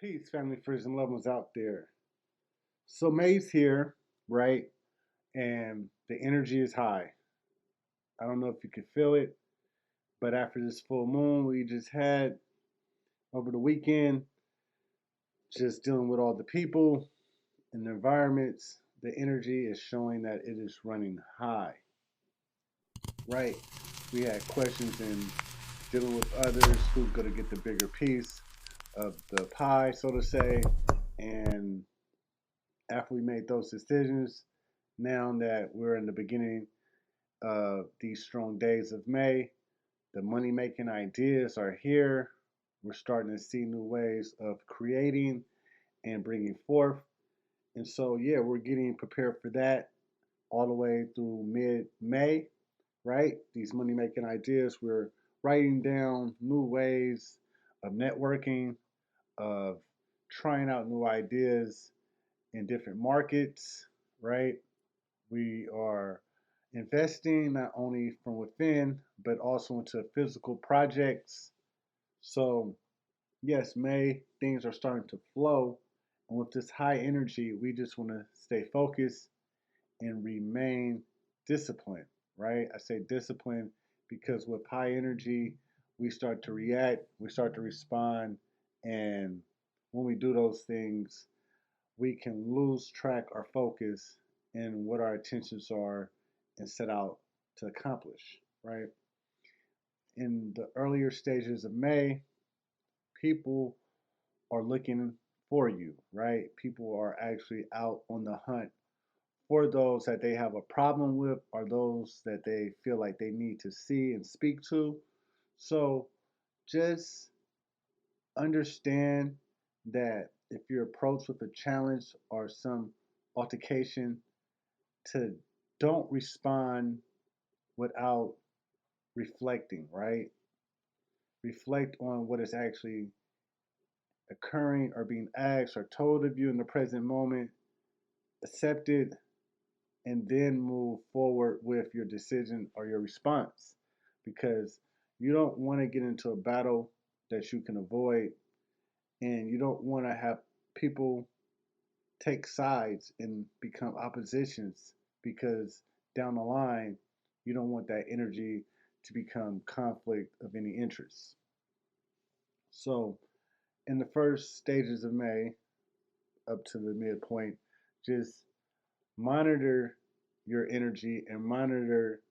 Peace, family, friends, and loved ones out there. So May's here, right? And the energy is high. I don't know if you can feel it, but after this full moon we just had over the weekend, just dealing with all the people and the environments, the energy is showing that it is running high, right? We had questions in dealing with others who's going to get the bigger piece of the pie, so to say. And after we made those decisions, now that we're in the beginning of these strong days of May, the money making ideas are here. We're starting to see new ways of creating and bringing forth. And so, yeah, we're getting prepared for that all the way through mid May, right? These money making ideas, we're writing down new ways of networking, of trying out new ideas in different markets, right? We are investing not only from within, but also into physical projects. So, yes, May, things are starting to flow. And with this high energy, we just want to stay focused and remain disciplined, right? I say discipline because with high energy, we start to react, we start to respond. And when we do those things, we can lose track our focus and what our intentions are and set out to accomplish, right? In the earlier stages of May, people are looking for you, right? People are actually out on the hunt for those that they have a problem with or those that they feel like they need to see and speak to. So just understand that if you're approached with a challenge or some altercation, to don't respond without reflecting, right? Reflect on what is actually occurring or being asked or told of you in the present moment, accept it, and then move forward with your decision or your response because you don't want to get into a battle that you can avoid, and you don't want to have people take sides and become oppositions because down the line you don't want that energy to become conflict of any interest. So in the first stages of May up to the midpoint, just monitor your energy and monitor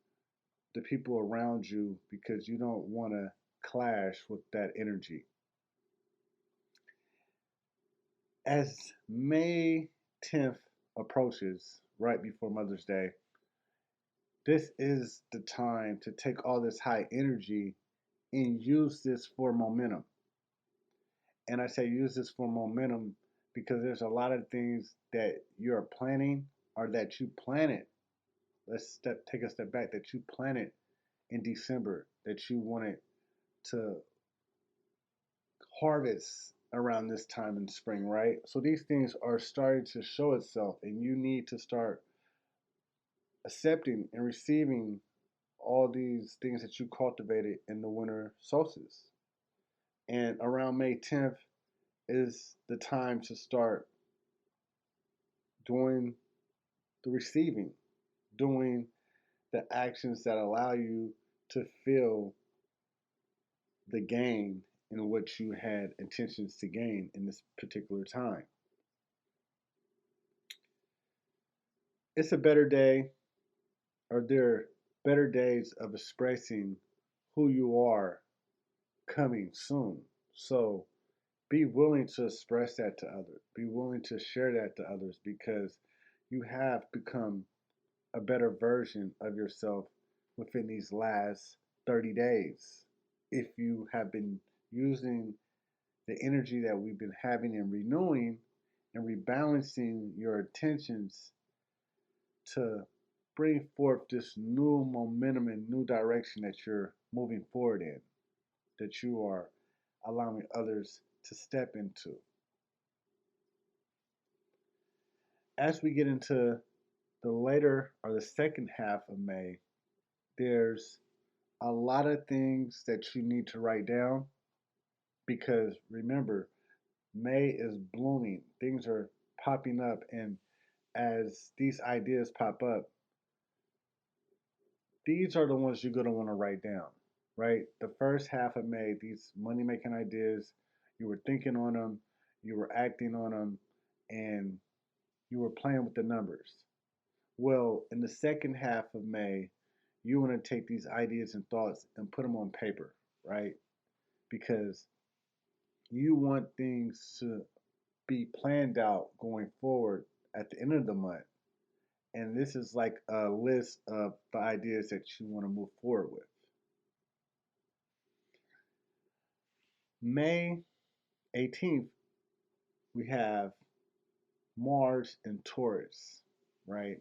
the people around you because you don't want to clash with that energy. As May 10th approaches, right before Mother's Day, this is the time to take all this high energy and use this for momentum. And I say use this for momentum because there's a lot of things that you're planning or that you planted. Take a step back that you planted in December that you wanted to harvest around this time in spring, right? So these things are starting to show itself, and you need to start accepting and receiving all these things that you cultivated in the winter solstice. And around May 10th is the time to start doing the receiving, doing the actions that allow you to feel the gain in what you had intentions to gain in this particular time. It's a better day, or there are better days of expressing who you are coming soon. So be willing to express that to others. Be willing to share that to others because you have become a better version of yourself within these last 30 days. If you have been using the energy that we've been having and renewing and rebalancing your attentions to bring forth this new momentum and new direction that you're moving forward in, that you are allowing others to step into. As we get into the later or the second half of May, there's a lot of things that you need to write down because remember, May is blooming. Things are popping up, and as these ideas pop up, these are the ones you're going to want to write down, right? The first half of May, these money making ideas, you were thinking on them, you were acting on them, and you were playing with the numbers. Well, in the second half of May, you want to take these ideas and thoughts and put them on paper, right? Because you want things to be planned out going forward at the end of the month. And this is like a list of the ideas that you want to move forward with. May 18th, we have Mars and Taurus, right?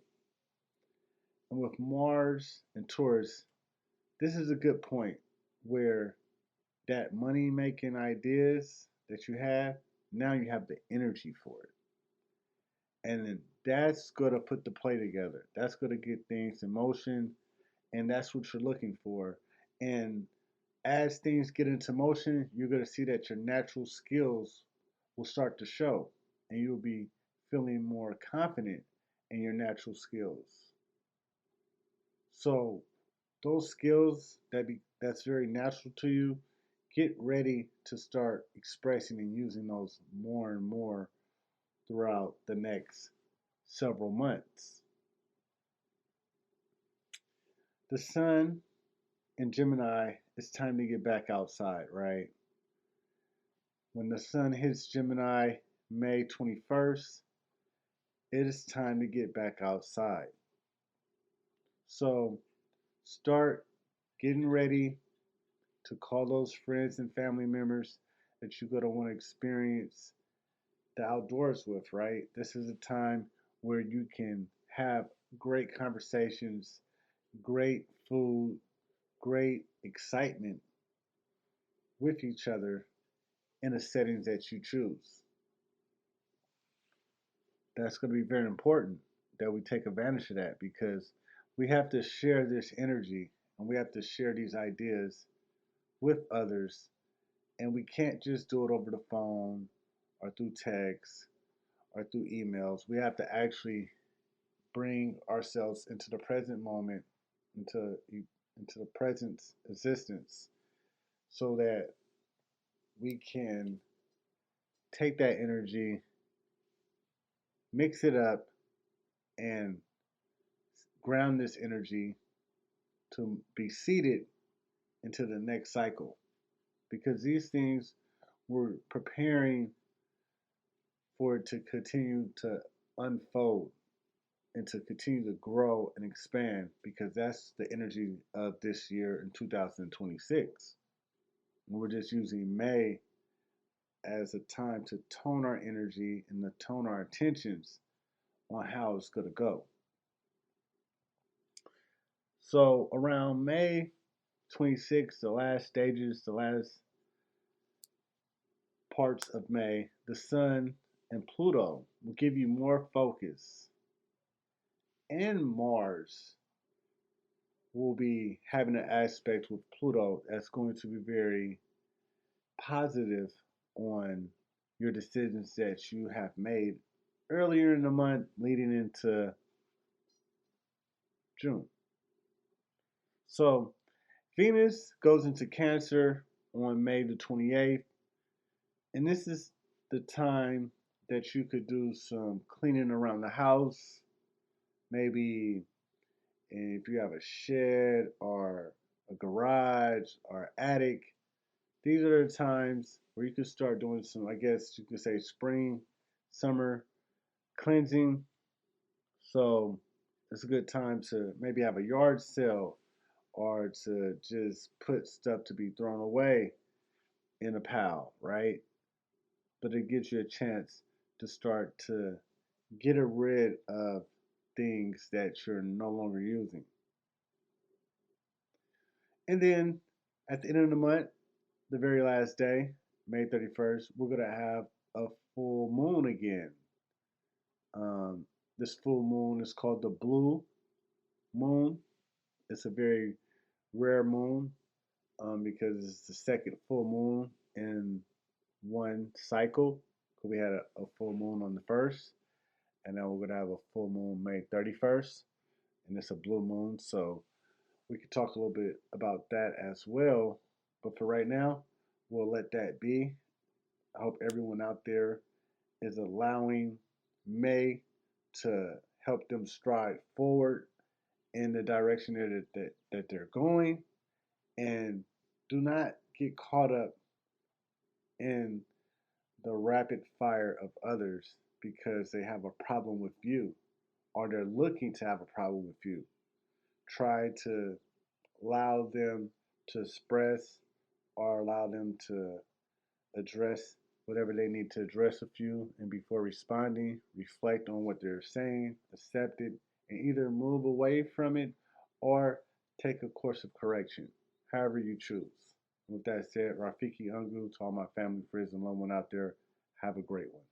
And with Mars and Taurus, this is a good point where that money making ideas that you have, now you have the energy for it. And then that's going to put the play together. That's going to get things in motion. And that's what you're looking for. And as things get into motion, you're going to see that your natural skills will start to show. And you'll be feeling more confident in your natural skills. So those skills that's very natural to you, get ready to start expressing and using those more and more throughout the next several months. The sun in Gemini, it's time to get back outside, right? When the sun hits Gemini May 21st, it is time to get back outside. So start getting ready to call those friends and family members that you're going to want to experience the outdoors with, right? This is a time where you can have great conversations, great food, great excitement with each other in the settings that you choose. That's going to be very important that we take advantage of that because we have to share this energy and we have to share these ideas with others. And we can't just do it over the phone or through text or through emails. We have to actually bring ourselves into the present moment, into the present existence, so that we can take that energy, mix it up, and ground this energy to be seated into the next cycle. Because these things we're preparing for it to continue to unfold and to continue to grow and expand because that's the energy of this year in 2026. And we're just using May as a time to tone our energy and to tone our attentions on how it's going to go. So around May 26th, the last stages, the last parts of May, the Sun and Pluto will give you more focus. And Mars will be having an aspect with Pluto that's going to be very positive on your decisions that you have made earlier in the month leading into June. So Venus goes into Cancer on May the 28th, and this is the time that you could do some cleaning around the house. Maybe if you have a shed or a garage or attic, these are the times where you could start doing some, I guess you could say, spring, summer cleansing. So it's a good time to maybe have a yard sale or to just put stuff to be thrown away in a pile, right? But it gives you a chance to start to get rid of things that you're no longer using. And then at the end of the month, the very last day, May 31st, we're going to have a full moon again. Um, this full moon is called the blue moon. It's a very rare moon because it's the second full moon in one cycle. We had a full moon on the 1st, and then we're going to have a full moon May 31st, and it's a blue moon. So we could talk a little bit about that as well. But for right now, we'll let that be. I hope everyone out there is allowing May to help them stride forward in the direction that they're going, and do not get caught up in the rapid fire of others because they have a problem with you or they're looking to have a problem with you. Try to allow them to express or allow them to address whatever they need to address with you, and before responding, reflect on what they're saying, accept it, and either move away from it or take a course of correction, however you choose. With that said, Rafiki Ungu, to all my family, friends, and loved one out there, have a great one.